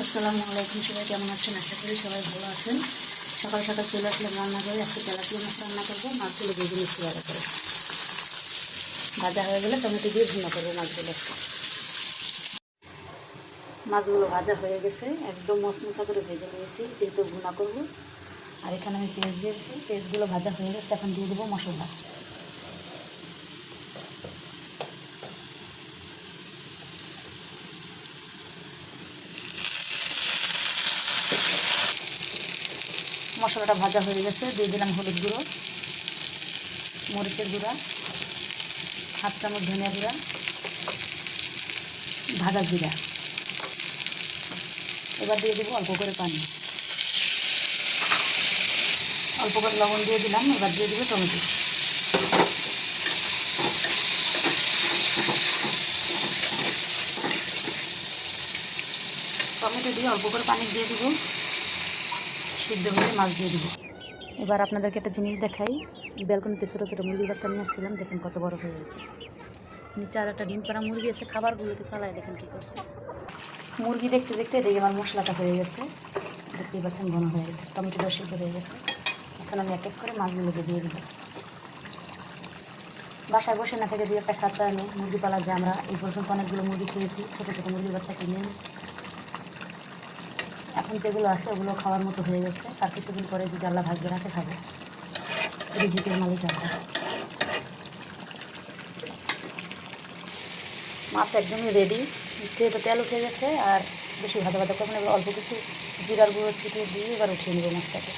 আসসালামু আলাইকুম, সবাই কেমন আছেন? আশা করি সবাই ভালো আছেন। সকাল সকাল চলে আসলাম রান্না করে। আজকে তেলাপিয়া মাছ রান্না করবো। মাছগুলো ভেজে নিচ্ছি ভালো করে। ভাজা হয়ে গেলে টমেটো দিয়ে ভুনা করবো মাছগুলো। মাছগুলো ভাজা হয়ে গেছে, একদম মচমচা করে ভেজে নিয়েছি যেহেতু ভুনা করবো। আর এখানে আমি পেঁয়াজ দিয়েছি, পেঁয়াজগুলো ভাজা হয়ে গেছে। এখন দিয়ে দেবো মশলা। মশলাটা ভাজা হয়ে গেছে, দিয়ে দিলাম হলুদ গুঁড়ো, মরিচের গুঁড়া, হাফ চামচ ধনিয়া গুঁড়া, ভাজা জিরা। এবার দিয়ে দেবো অল্প করে পানি, অল্প করে লবণ দিয়ে দিলাম। এবার দিয়ে দেবো টমেটো। টমেটো দিয়ে অল্প করে পানি দিয়ে দেবো, সিদ্ধ হয়ে মাছ দিয়ে দেবো। এবার আপনাদেরকে একটা জিনিস দেখাই। ব্যালকনিতে ছোটো ছোটো মুরগির বাচ্চা নিয়ে আসছিলাম, দেখেন কত বড় হয়ে গেছে। নিচে আর একটা ডিম পাড়া মুরগি আছে, খাবারগুলোকে ফেলায় দেখেন কী করছে। মুরগি দেখতে দেখতে দেখি আমার মশলাটা হয়ে গেছে, দেখতেই পাচ্ছেন ঘন হয়ে গেছে, টমেটোটা সিদ্ধ হয়ে গেছে। এখন আমি এক এক করে মাছগুলোকে দিয়ে দেবো। বাসায় বসে না থেকে দিয়ে একটা খাঁচা আনি মুরগি পালা, যে আমরা এই পর্যন্ত অনেকগুলো মুরগি খেয়েছি, ছোটো ছোটো মুরগির বাচ্চা কিনে। এখন যেগুলো আছে ওগুলো খাওয়ার মতো হয়ে গেছে। তার কিছুদিন পরে যদি আল্লাহ ভাগ্যে রাখে খাবো। রিজিকের মালিক আমরা। মাছ একদমই রেডি, যেহেতু তেল উঠে গেছে আর বেশি ভাজা ভাজা করবো না। এবার অল্প কিছু জিরার গুঁড়ো ছিটিয়ে দিয়ে এবার উঠিয়ে নেবো মাছটাকে।